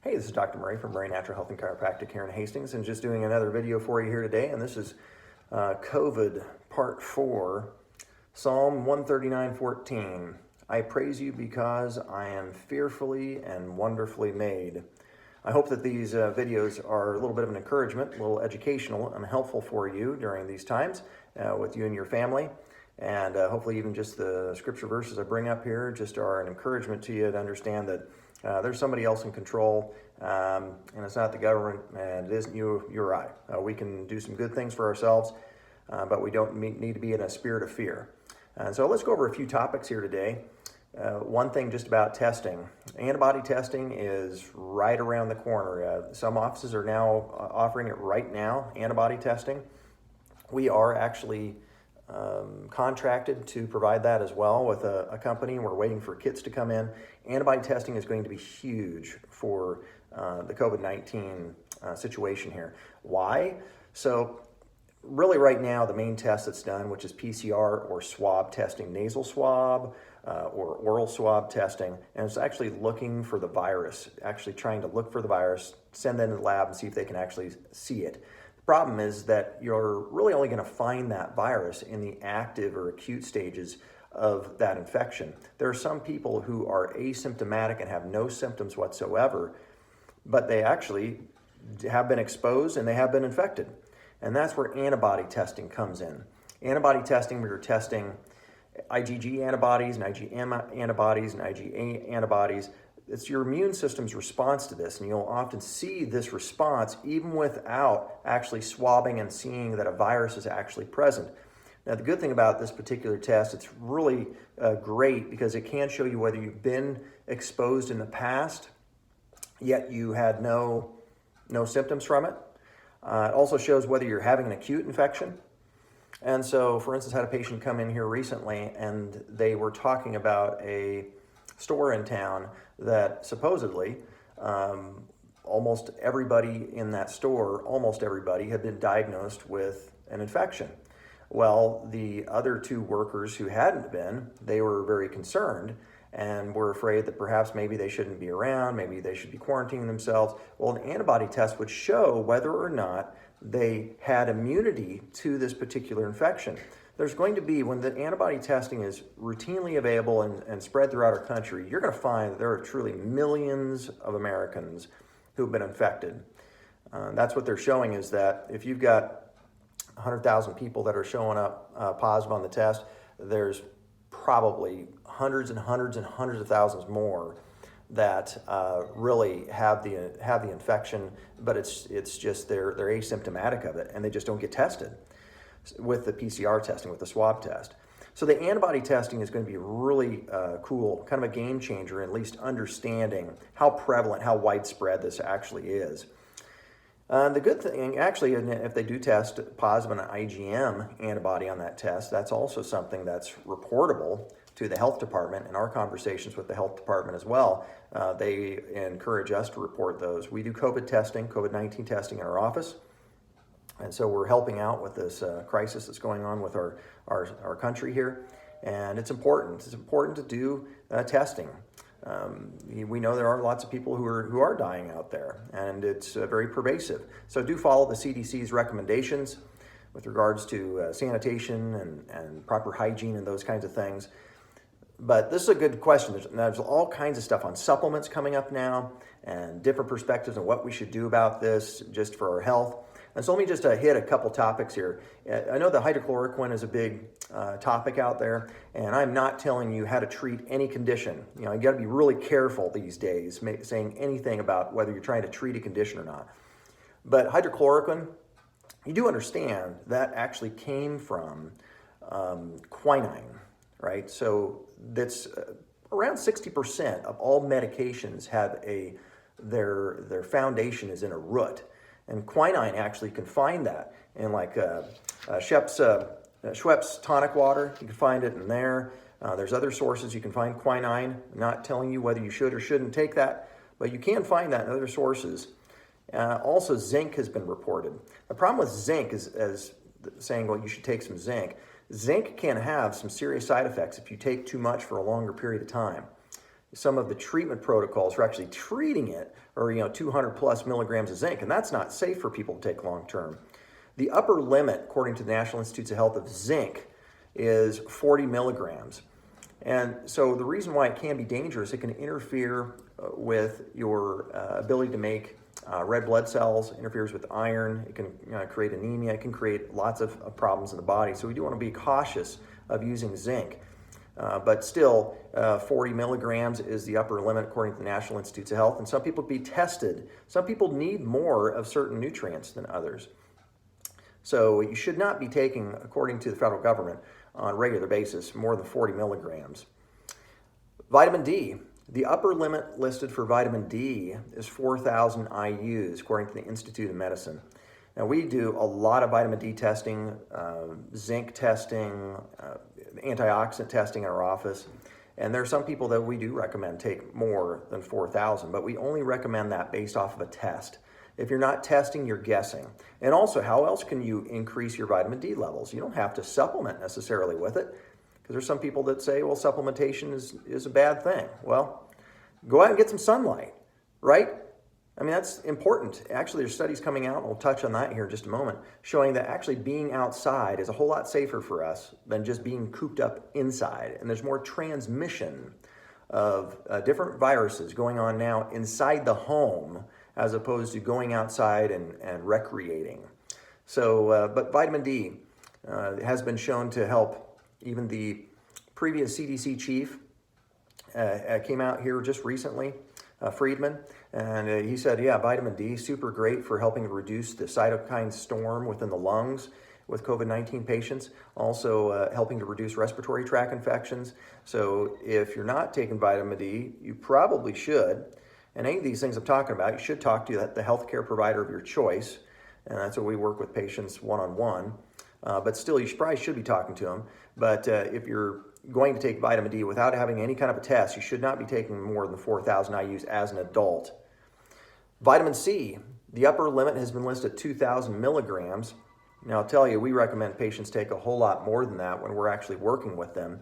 Hey, this is Dr. Murray from Murray Natural Health and Chiropractic here in Hastings, and just doing another video for you here today. And this is COVID Part 4, Psalm 139:14. I praise you because I am fearfully and wonderfully made. I hope that these videos are a little bit of an encouragement, a little educational and helpful for you during these times with you and your family. And hopefully even just the scripture verses I bring up here just are an encouragement to you to understand that there's somebody else in control, and it's not the government, and it isn't you or I. We can do some good things for ourselves, but we don't need to be in a spirit of fear. And so let's go over a few topics here today. One thing just about testing. Antibody testing is right around the corner. Some offices are now offering it right now, antibody testing. We are actually contracted to provide that as well with a company. We're waiting for kits to come in. Antibody testing is going to be huge for the COVID-19 situation here. Why? So really right now the main test that's done, which is PCR or swab testing, nasal swab or oral swab testing, and it's actually looking for the virus, actually trying to look for the virus, send that into the lab and see if they can actually see it. The problem is that you're really only going to find that virus in the active or acute stages of that infection. There are some people who are asymptomatic and have no symptoms whatsoever, but they actually have been exposed and they have been infected. And that's where antibody testing comes in. Antibody testing, where you're testing IgG antibodies and IgM antibodies and IgA antibodies. It's your immune system's response to this, and you'll often see this response even without actually swabbing and seeing that a virus is actually present. Now, the good thing about this particular test, it's really great because it can show you whether you've been exposed in the past, yet you had no symptoms from it. It also shows whether you're having an acute infection. And so, for instance, I had a patient come in here recently, and they were talking about a store in town that supposedly almost everybody in that store, almost everybody had been diagnosed with an infection. Well, the other two workers who hadn't been, they were very concerned and were afraid that perhaps maybe they shouldn't be around, maybe they should be quarantining themselves. Well, an antibody test would show whether or not they had immunity to this particular infection. There's going to be, when the antibody testing is routinely available and spread throughout our country, you're going to find that there are truly millions of Americans who've been infected. That's what they're showing, is that if you've got 100,000 people that are showing up positive on the test, there's probably hundreds and hundreds and hundreds of thousands more that really have the infection, but it's just they're asymptomatic of it and they just don't get tested with the PCR testing, with the swab test. So the antibody testing is going to be really cool, kind of a game changer, at least understanding how prevalent, how widespread this actually is. The good thing, actually, if they do test positive on an IgM antibody on that test, that's also something that's reportable to the health department. In our conversations with the health department as well, they encourage us to report those. We do COVID-19 testing in our office. And so we're helping out with this crisis that's going on with our country here. And it's important. It's important to do testing. We know there are lots of people who are dying out there, and it's very pervasive. So do follow the CDC's recommendations with regards to sanitation and proper hygiene and those kinds of things. But this is a good question. There's all kinds of stuff on supplements coming up now, and different perspectives on what we should do about this just for our health. And so let me just hit a couple topics here. I know the hydrochloroquine is a big topic out there, and I'm not telling you how to treat any condition. You know, you got to be really careful these days saying anything about whether you're trying to treat a condition or not. But hydrochloroquine, you do understand that actually came from quinine, right? So that's around 60% of all medications have their foundation is in a root. And quinine actually can find that in like Schweppes tonic water. You can find it in there. There's other sources you can find quinine. I'm not telling you whether you should or shouldn't take that, but you can find that in other sources. Also, zinc has been reported. The problem with zinc is, as saying, well, you should take some zinc. Zinc can have some serious side effects if you take too much for a longer period of time. some of the treatment protocols for actually treating it are 200 plus milligrams of zinc, and that's not safe for people to take long term. The upper limit, according to the National Institutes of Health, of zinc is 40 milligrams. And so the reason why it can be dangerous, it can interfere with your ability to make red blood cells, interferes with iron, it can create anemia, it can create lots of problems in the body. So we do want to be cautious of using zinc. But still, 40 milligrams is the upper limit according to the National Institutes of Health. And some people be tested. Some people need more of certain nutrients than others. So you should not be taking, according to the federal government, on a regular basis, more than 40 milligrams. Vitamin D. The upper limit listed for vitamin D is 4,000 IUs, according to the Institute of Medicine. Now, we do a lot of vitamin D testing, zinc testing, antioxidant testing in our office, and there are some people that we do recommend take more than 4,000, but we only recommend that based off of a test. If you're not testing, you're guessing. And also, how else can you increase your vitamin D levels? You don't have to supplement necessarily with it, because there's some people that say, well, supplementation is a bad thing. Well, go out and get some sunlight, right? I mean, that's important. Actually, there's studies coming out, and we'll touch on that here in just a moment, showing that actually being outside is a whole lot safer for us than just being cooped up inside. And there's more transmission of different viruses going on now inside the home as opposed to going outside and recreating. So, but vitamin D has been shown to help. Even the previous CDC chief came out here just recently, Friedman, and he said, yeah, vitamin D, super great for helping reduce the cytokine storm within the lungs with COVID-19 patients, also helping to reduce respiratory tract infections. So if you're not taking vitamin D, you probably should. And any of these things I'm talking about, you should talk to the healthcare provider of your choice. And that's what we work with patients one-on-one. But still, you probably should be talking to them. But if you're going to take vitamin D without having any kind of a test, you should not be taking more than 4,000 IUs as an adult. Vitamin C, the upper limit has been listed at 2,000 milligrams. Now, I'll tell you, we recommend patients take a whole lot more than that when we're actually working with them.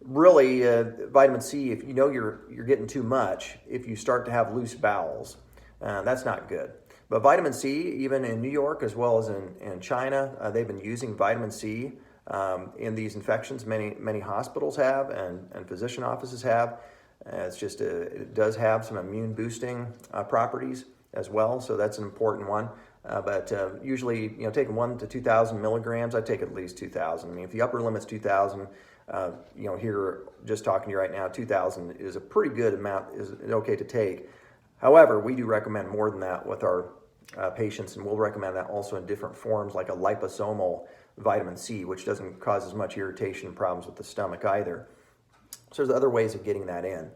Really, vitamin C, if you know you're getting too much, if you start to have loose bowels, that's not good. But vitamin C, even in New York as well as in China, they've been using vitamin C in these infections. Many hospitals have and physician offices have. It's just it does have some immune boosting properties as well, so that's an important one. But usually, taking 1 to 2,000 milligrams, I take at least 2,000. I mean, if the upper limit's 2,000, here just talking to you right now, 2,000 is a pretty good amount, is okay to take. However, we do recommend more than that with our patients, and we'll recommend that also in different forms, like a liposomal vitamin C, which doesn't cause as much irritation and problems with the stomach either. So there's other ways of getting that in.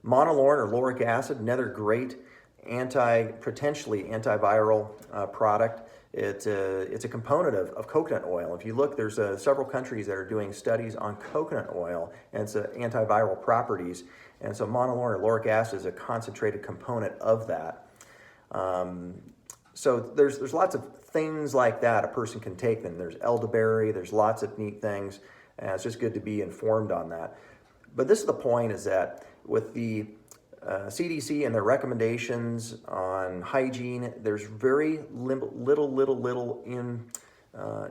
Monolaurin or lauric acid, another great potentially antiviral product. It's a component of coconut oil. If you look, there's several countries that are doing studies on coconut oil and its antiviral properties. And so monolaurin or lauric acid is a concentrated component of that. So there's lots of things like that a person can take. Then there's elderberry. There's lots of neat things. And it's just good to be informed on that. But this is the point, is that with the CDC and their recommendations on hygiene, there's very little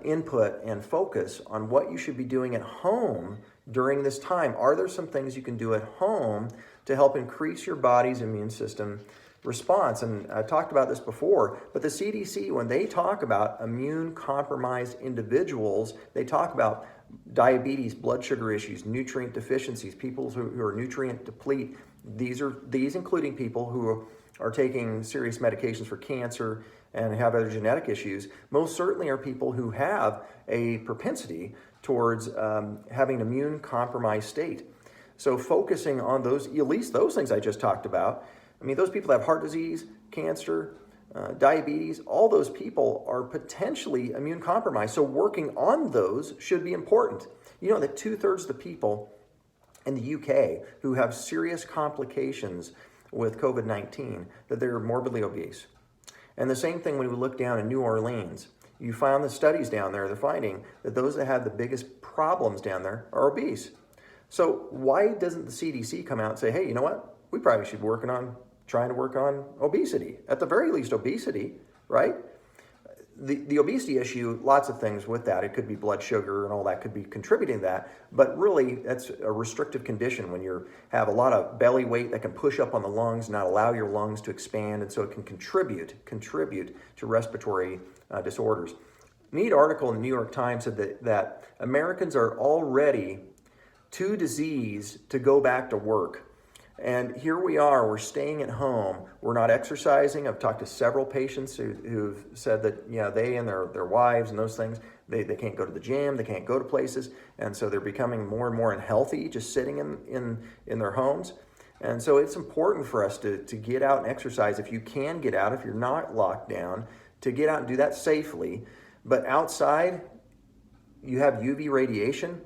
input and focus on what you should be doing at home during this time. Are there some things you can do at home to help increase your body's immune system response? And I talked about this before, but the CDC, when they talk about immune compromised individuals, they talk about diabetes, blood sugar issues, nutrient deficiencies, people who are nutrient deplete. These including people who are taking serious medications for cancer and have other genetic issues. Most certainly are people who have a propensity towards having an immune compromised state. So focusing on those, at least those things I just talked about. I mean, those people that have heart disease, cancer, diabetes, all those people are potentially immune compromised. So working on those should be important. You know that 2/3 of the people in the UK who have serious complications with COVID-19, that they're morbidly obese. And the same thing when we look down in New Orleans. You found the studies down there, they're finding that those that have the biggest problems down there are obese. So why doesn't the CDC come out and say, hey, you know what? We probably should be trying to work on obesity, at the very least obesity, right? The obesity issue, lots of things with that. It could be blood sugar and all that could be contributing to that. But really, that's a restrictive condition when you have a lot of belly weight that can push up on the lungs, not allow your lungs to expand, and so it can contribute to respiratory disorders. Neat article in the New York Times said that Americans are already too diseased to go back to work. And here we are, we're staying at home, we're not exercising. I've talked to several patients who've said that, they and their wives and those things, they can't go to the gym, they can't go to places, and so they're becoming more and more unhealthy just sitting in their homes. And so it's important for us to get out and exercise if you can get out, if you're not locked down, to get out and do that safely. But outside, you have UV radiation.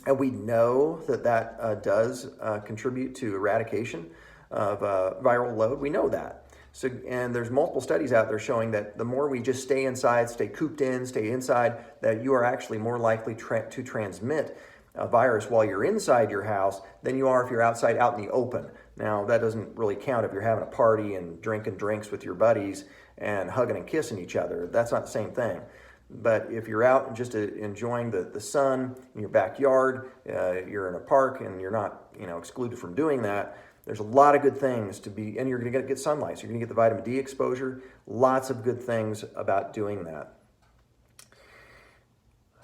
And we know that does contribute to eradication of viral load. We know that. So, and there's multiple studies out there showing that the more we just stay inside, stay cooped in, stay inside, that you are actually more likely to transmit a virus while you're inside your house than you are if you're outside out in the open. Now, that doesn't really count if you're having a party and drinking drinks with your buddies and hugging and kissing each other. That's not the same thing. But if you're out and just enjoying the sun in your backyard, you're in a park and you're not excluded from doing that, there's a lot of good things to be, and you're going to get sunlight, so you're going to get the vitamin D exposure, lots of good things about doing that.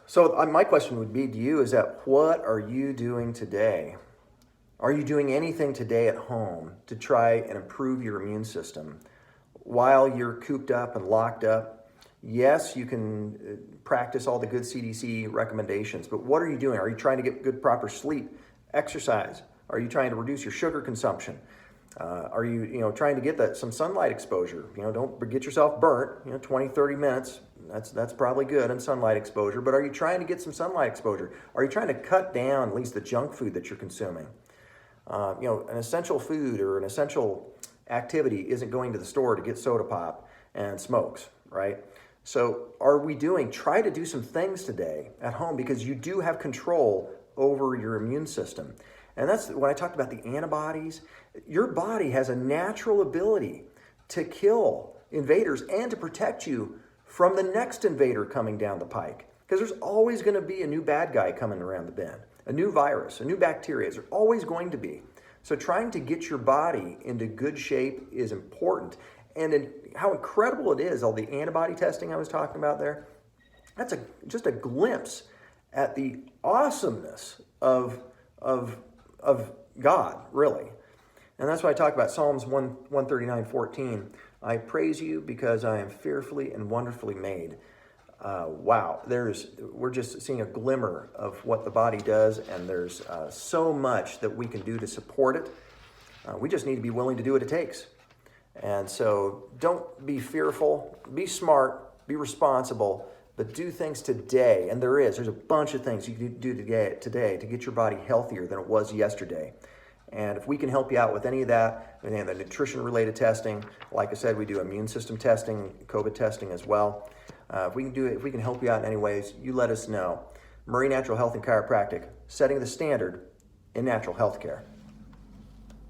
So my question would be to you is that what are you doing today? Are you doing anything today at home to try and improve your immune system while you're cooped up and locked up? Yes, you can practice all the good CDC recommendations, but what are you doing? Are you trying to get good, proper sleep, exercise? Are you trying to reduce your sugar consumption? Are you, trying to get some sunlight exposure? Don't get yourself burnt, 20, 30 minutes. That's probably good in sunlight exposure, but are you trying to get some sunlight exposure? Are you trying to cut down at least the junk food that you're consuming? An essential food or an essential activity isn't going to the store to get soda pop and smokes, right? So try to do some things today at home because you do have control over your immune system. And that's when I talked about the antibodies. Your body has a natural ability to kill invaders and to protect you from the next invader coming down the pike. Because there's always going to be a new bad guy coming around the bend, a new virus, a new bacteria. There's always going to be. So trying to get your body into good shape is important. And how incredible it is, all the antibody testing I was talking about there, that's just a glimpse at the awesomeness of God, really. And that's why I talk about Psalms 139:14. I praise you because I am fearfully and wonderfully made. Wow, we're just seeing a glimmer of what the body does, and there's so much that we can do to support it. We just need to be willing to do what it takes. And so don't be fearful, be smart, be responsible, but do things today. And there's a bunch of things you can do today to get your body healthier than it was yesterday. And if we can help you out with any of that, and the nutrition-related testing, like I said, we do immune system testing, COVID testing as well. If we can help you out in any ways, you let us know. Murray Natural Health and Chiropractic, setting the standard in natural health care.